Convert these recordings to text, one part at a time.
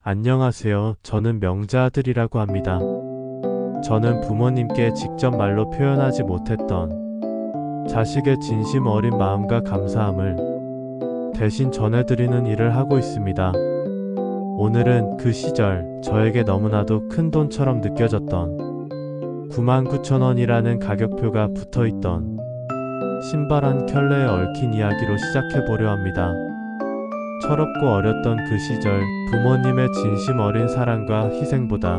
안녕하세요. 저는 명자 아들이라고 합니다. 저는 부모님께 직접 말로 표현하지 못했던 자식의 진심 어린 마음과 감사함을 대신 전해드리는 일을 하고 있습니다. 오늘은 그 시절 저에게 너무나도 큰 돈처럼 느껴졌던 99,000원이라는 가격표가 붙어있던 신발 한 켤레에 얽힌 이야기로 시작해보려 합니다. 철없고 어렸던 그 시절 부모님의 진심 어린 사랑과 희생보다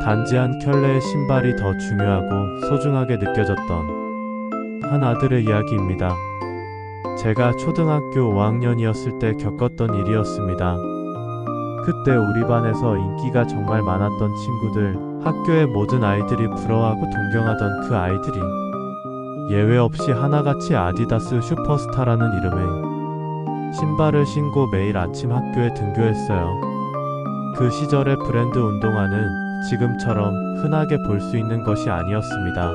단지 한 켤레의 신발이 더 중요하고 소중하게 느껴졌던 한 아들의 이야기입니다. 제가 초등학교 5학년이었을 때 겪었던 일이었습니다. 그때 우리 반에서 인기가 정말 많았던 친구들, 학교의 모든 아이들이 부러워하고 동경하던 그 아이들이 예외 없이 하나같이 아디다스 슈퍼스타라는 이름의 신발을 신고 매일 아침 학교에 등교했어요. 그 시절의 브랜드 운동화는 지금처럼 흔하게 볼 수 있는 것이 아니었습니다.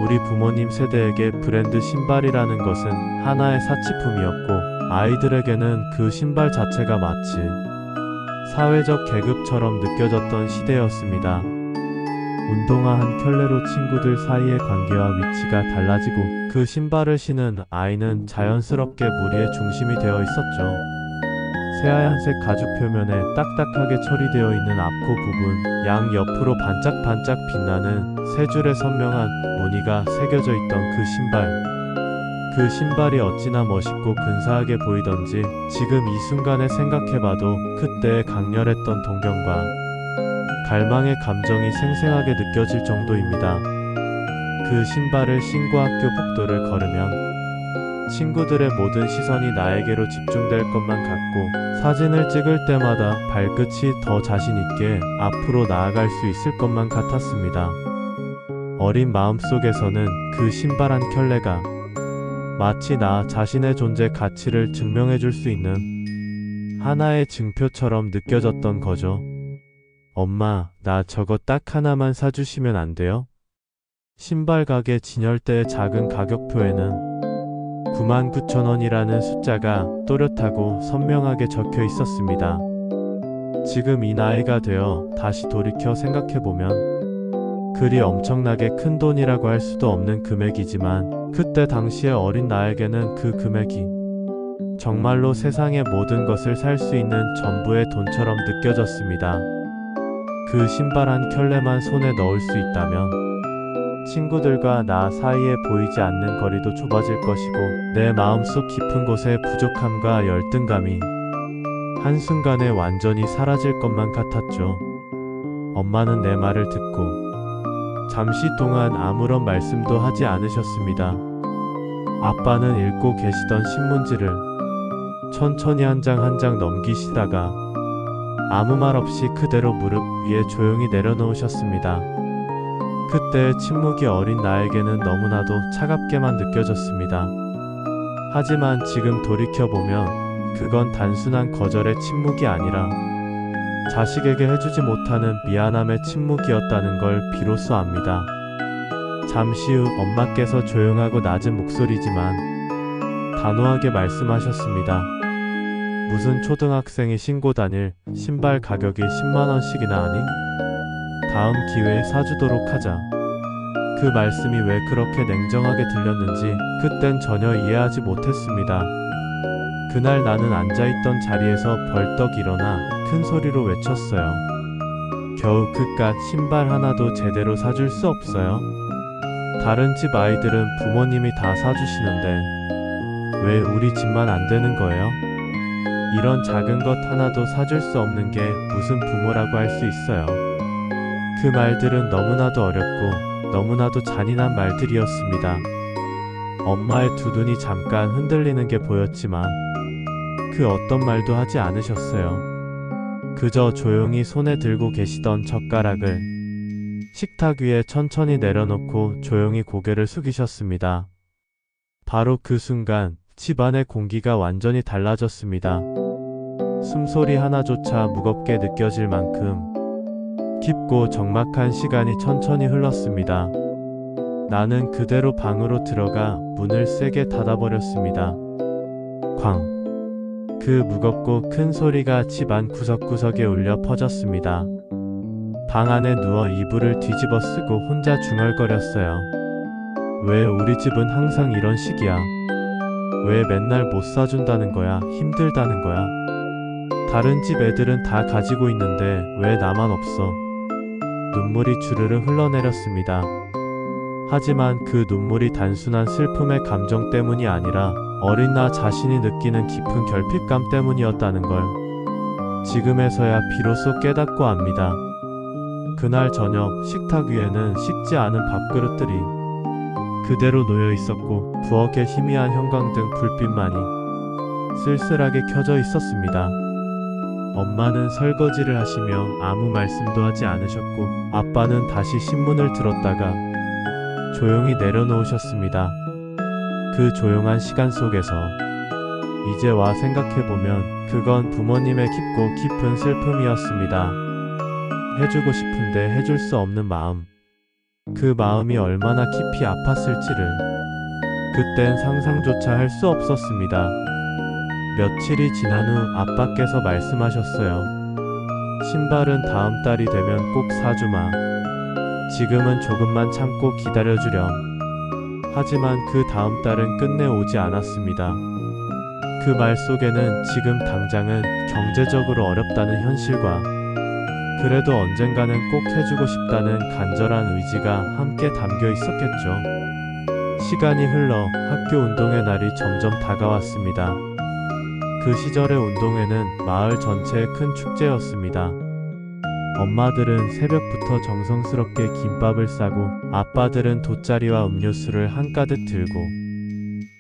우리 부모님 세대에게 브랜드 신발이라는 것은 하나의 사치품이었고, 아이들에게는 그 신발 자체가 마치 사회적 계급처럼 느껴졌던 시대였습니다. 운동화 한 켤레로 친구들 사이의 관계와 위치가 달라지고 그 신발을 신은 아이는 자연스럽게 무리의 중심이 되어 있었죠. 새하얀색 가죽 표면에 딱딱하게 처리되어 있는 앞코 부분, 양 옆으로 반짝반짝 빛나는 세 줄의 선명한 무늬가 새겨져 있던 그 신발. 그 신발이 어찌나 멋있고 근사하게 보이던지 지금 이 순간에 생각해봐도 그때의 강렬했던 동경과 갈망의 감정이 생생하게 느껴질 정도입니다. 그 신발을 신고 학교 복도를 걸으면 친구들의 모든 시선이 나에게로 집중될 것만 같고, 사진을 찍을 때마다 발끝이 더 자신 있게 앞으로 나아갈 수 있을 것만 같았습니다. 어린 마음속에서는 그 신발 한 켤레가 마치 나 자신의 존재 가치를 증명해 줄 수 있는 하나의 증표처럼 느껴졌던 거죠. 엄마, 나 저거 딱 하나만 사주시면 안 돼요? 신발 가게 진열대의 작은 가격표에는 99,000원이라는 숫자가 또렷하고 선명하게 적혀 있었습니다. 지금 이 나이가 되어 다시 돌이켜 생각해보면 그리 엄청나게 큰 돈이라고 할 수도 없는 금액이지만, 그때 당시의 어린 나에게는 그 금액이 정말로 세상의 모든 것을 살 수 있는 전부의 돈처럼 느껴졌습니다. 그 신발 한 켤레만 손에 넣을 수 있다면 친구들과 나 사이에 보이지 않는 거리도 좁아질 것이고, 내 마음속 깊은 곳의 부족함과 열등감이 한순간에 완전히 사라질 것만 같았죠. 엄마는 내 말을 듣고 잠시 동안 아무런 말씀도 하지 않으셨습니다. 아빠는 읽고 계시던 신문지를 천천히 한 장 한 장 넘기시다가 아무 말 없이 그대로 무릎 위에 조용히 내려놓으셨습니다. 그때의 침묵이 어린 나에게는 너무나도 차갑게만 느껴졌습니다. 하지만 지금 돌이켜보면 그건 단순한 거절의 침묵이 아니라 자식에게 해주지 못하는 미안함의 침묵이었다는 걸 비로소 압니다. 잠시 후 엄마께서 조용하고 낮은 목소리지만 단호하게 말씀하셨습니다. 무슨 초등학생이 신고 다닐 신발 가격이 10만원씩이나 하니? 다음 기회에 사주도록 하자. 그 말씀이 왜 그렇게 냉정하게 들렸는지 그땐 전혀 이해하지 못했습니다. 그날 나는 앉아있던 자리에서 벌떡 일어나 큰 소리로 외쳤어요. 겨우 그깟 신발 하나도 제대로 사줄 수 없어요? 다른 집 아이들은 부모님이 다 사주시는데 왜 우리 집만 안 되는 거예요? 이런 작은 것 하나도 사줄 수 없는 게 무슨 부모라고 할 수 있어요. 그 말들은 너무나도 어렵고 너무나도 잔인한 말들이었습니다. 엄마의 두 눈이 잠깐 흔들리는 게 보였지만 그 어떤 말도 하지 않으셨어요. 그저 조용히 손에 들고 계시던 젓가락을 식탁 위에 천천히 내려놓고 조용히 고개를 숙이셨습니다. 바로 그 순간 집안의 공기가 완전히 달라졌습니다. 숨소리 하나조차 무겁게 느껴질 만큼 깊고 적막한 시간이 천천히 흘렀습니다. 나는 그대로 방으로 들어가 문을 세게 닫아버렸습니다. 쾅! 그 무겁고 큰 소리가 집안 구석구석에 울려 퍼졌습니다. 방 안에 누워 이불을 뒤집어 쓰고 혼자 중얼거렸어요. 왜 우리 집은 항상 이런 식이야? 왜 맨날 못 사준다는 거야? 힘들다는 거야? 다른 집 애들은 다 가지고 있는데 왜 나만 없어? 눈물이 주르르 흘러내렸습니다. 하지만 그 눈물이 단순한 슬픔의 감정 때문이 아니라 어린 나 자신이 느끼는 깊은 결핍감 때문이었다는 걸 지금에서야 비로소 깨닫고 압니다. 그날 저녁 식탁 위에는 식지 않은 밥그릇들이 그대로 놓여 있었고 부엌에 희미한 형광등 불빛만이 쓸쓸하게 켜져 있었습니다. 엄마는 설거지를 하시며 아무 말씀도 하지 않으셨고 아빠는 다시 신문을 들었다가 조용히 내려놓으셨습니다. 그 조용한 시간 속에서 이제 와 생각해보면 그건 부모님의 깊고 깊은 슬픔이었습니다. 해주고 싶은데 해줄 수 없는 마음. 그 마음이 얼마나 깊이 아팠을지를 그땐 상상조차 할 수 없었습니다. 며칠이 지난 후 아빠께서 말씀하셨어요. 신발은 다음 달이 되면 꼭 사주마. 지금은 조금만 참고 기다려주렴. 하지만 그 다음 달은 끝내 오지 않았습니다. 그 말 속에는 지금 당장은 경제적으로 어렵다는 현실과 그래도 언젠가는 꼭 해주고 싶다는 간절한 의지가 함께 담겨 있었겠죠. 시간이 흘러 학교 운동회 날이 점점 다가왔습니다. 그 시절의 운동회는 마을 전체의 큰 축제였습니다. 엄마들은 새벽부터 정성스럽게 김밥을 싸고 아빠들은 돗자리와 음료수를 한가득 들고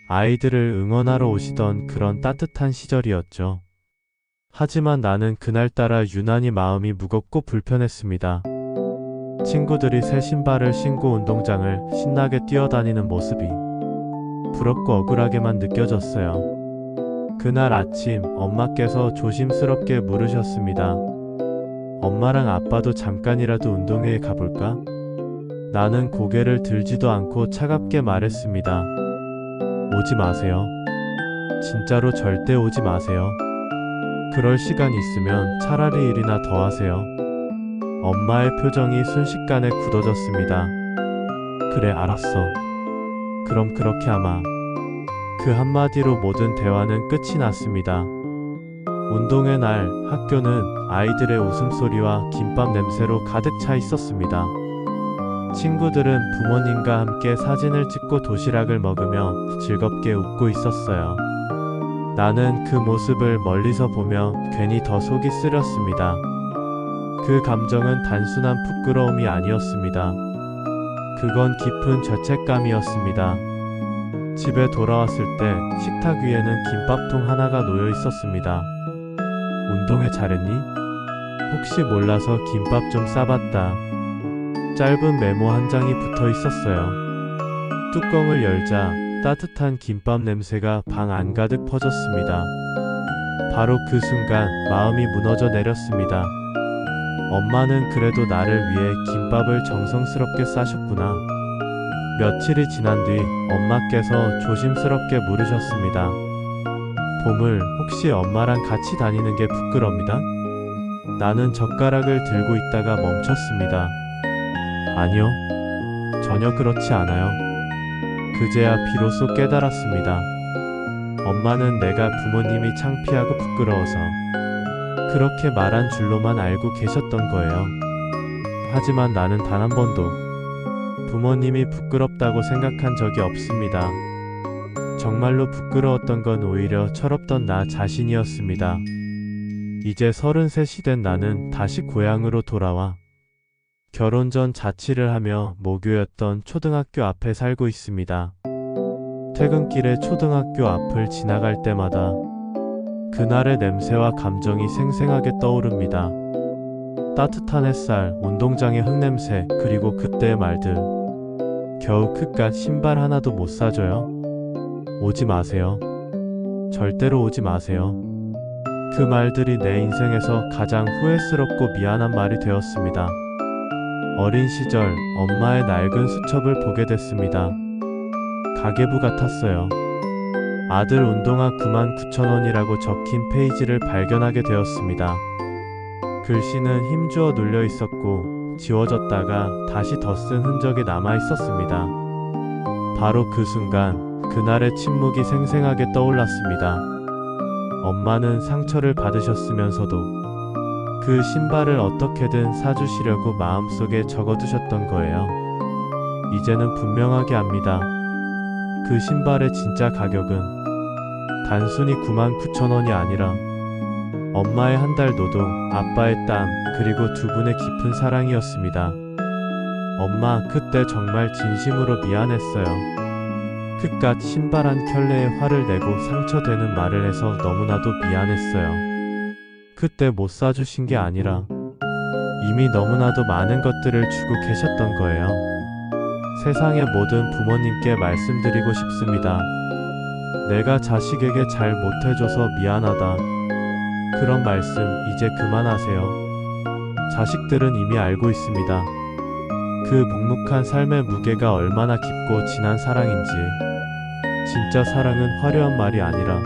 아이들을 응원하러 오시던 그런 따뜻한 시절이었죠. 하지만 나는 그날따라 유난히 마음이 무겁고 불편했습니다. 친구들이 새 신발을 신고 운동장을 신나게 뛰어다니는 모습이 부럽고 억울하게만 느껴졌어요. 그날 아침 엄마께서 조심스럽게 물으셨습니다. 엄마랑 아빠도 잠깐이라도 운동회에 가볼까? 나는 고개를 들지도 않고 차갑게 말했습니다. 오지 마세요. 진짜로 절대 오지 마세요. 그럴 시간 있으면 차라리 일이나 더 하세요. 엄마의 표정이 순식간에 굳어졌습니다. 그래, 알았어. 그럼 그렇게 하마. 그 한마디로 모든 대화는 끝이 났습니다. 운동회 날 학교는 아이들의 웃음소리와 김밥 냄새로 가득 차 있었습니다. 친구들은 부모님과 함께 사진을 찍고 도시락을 먹으며 즐겁게 웃고 있었어요. 나는 그 모습을 멀리서 보며 괜히 더 속이 쓰렸습니다. 그 감정은 단순한 부끄러움이 아니었습니다. 그건 깊은 죄책감이었습니다. 집에 돌아왔을 때 식탁 위에는 김밥통 하나가 놓여 있었습니다. 운동회 잘했니? 혹시 몰라서 김밥 좀 싸봤다. 짧은 메모 한 장이 붙어 있었어요. 뚜껑을 열자 따뜻한 김밥 냄새가 방 안가득 퍼졌습니다. 바로 그 순간 마음이 무너져 내렸습니다. 엄마는 그래도 나를 위해 김밥을 정성스럽게 싸셨구나. 며칠이 지난 뒤 엄마께서 조심스럽게 물으셨습니다. 보물, 혹시 엄마랑 같이 다니는 게 부끄럽니다? 나는 젓가락을 들고 있다가 멈췄습니다. 아니요, 전혀 그렇지 않아요. 그제야 비로소 깨달았습니다. 엄마는 내가 부모님이 창피하고 부끄러워서 그렇게 말한 줄로만 알고 계셨던 거예요. 하지만 나는 단 한 번도 부모님이 부끄럽다고 생각한 적이 없습니다. 정말로 부끄러웠던 건 오히려 철없던 나 자신이었습니다. 이제 33이 된 나는 다시 고향으로 돌아와 결혼 전 자취를 하며 모교였던 초등학교 앞에 살고 있습니다. 퇴근길에 초등학교 앞을 지나갈 때마다 그날의 냄새와 감정이 생생하게 떠오릅니다. 따뜻한 햇살, 운동장의 흙냄새, 그리고 그때의 말들. 겨우 그깟 신발 하나도 못 사줘요? 오지 마세요. 절대로 오지 마세요. 그 말들이 내 인생에서 가장 후회스럽고 미안한 말이 되었습니다. 어린 시절 엄마의 낡은 수첩을 보게 됐습니다. 가계부 같았어요. 아들 운동화 99,000원이라고 적힌 페이지를 발견하게 되었습니다. 글씨는 힘주어 눌려 있었고 지워졌다가 다시 덧쓴 흔적이 남아 있었습니다. 바로 그 순간 그날의 침묵이 생생하게 떠올랐습니다. 엄마는 상처를 받으셨으면서도 그 신발을 어떻게든 사주시려고 마음속에 적어두셨던 거예요. 이제는 분명하게 압니다. 그 신발의 진짜 가격은 단순히 99,000원이 아니라 엄마의 한 달 노동, 아빠의 땀, 그리고 두 분의 깊은 사랑이었습니다. 엄마, 그때 정말 진심으로 미안했어요. 그깟 신발 한 켤레에 화를 내고 상처되는 말을 해서 너무나도 미안했어요. 그때 못 사주신 게 아니라 이미 너무나도 많은 것들을 주고 계셨던 거예요. 세상의 모든 부모님께 말씀드리고 싶습니다. 내가 자식에게 잘 못해줘서 미안하다. 그런 말씀 이제 그만하세요. 자식들은 이미 알고 있습니다. 그 묵묵한 삶의 무게가 얼마나 깊고 진한 사랑인지. 진짜 사랑은 화려한 말이 아니라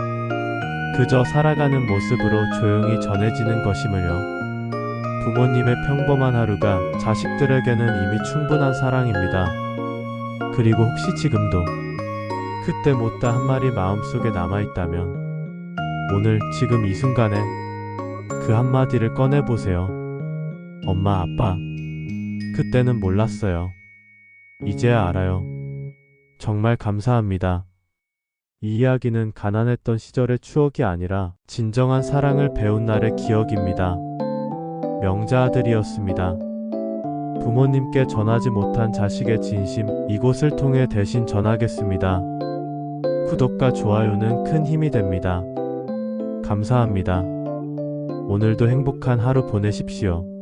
그저 살아가는 모습으로 조용히 전해지는 것임을요. 부모님의 평범한 하루가 자식들에게는 이미 충분한 사랑입니다. 그리고 혹시 지금도 그때 못다 한 말이 마음속에 남아있다면 오늘 지금 이 순간에 그 한마디를 꺼내보세요. 엄마, 아빠, 그때는 몰랐어요. 이제야 알아요. 정말 감사합니다. 이 이야기는 가난했던 시절의 추억이 아니라 진정한 사랑을 배운 날의 기억입니다. 명자 아들이었습니다. 부모님께 전하지 못한 자식의 진심, 이곳을 통해 대신 전하겠습니다. 구독과 좋아요는 큰 힘이 됩니다. 감사합니다. 오늘도 행복한 하루 보내십시오.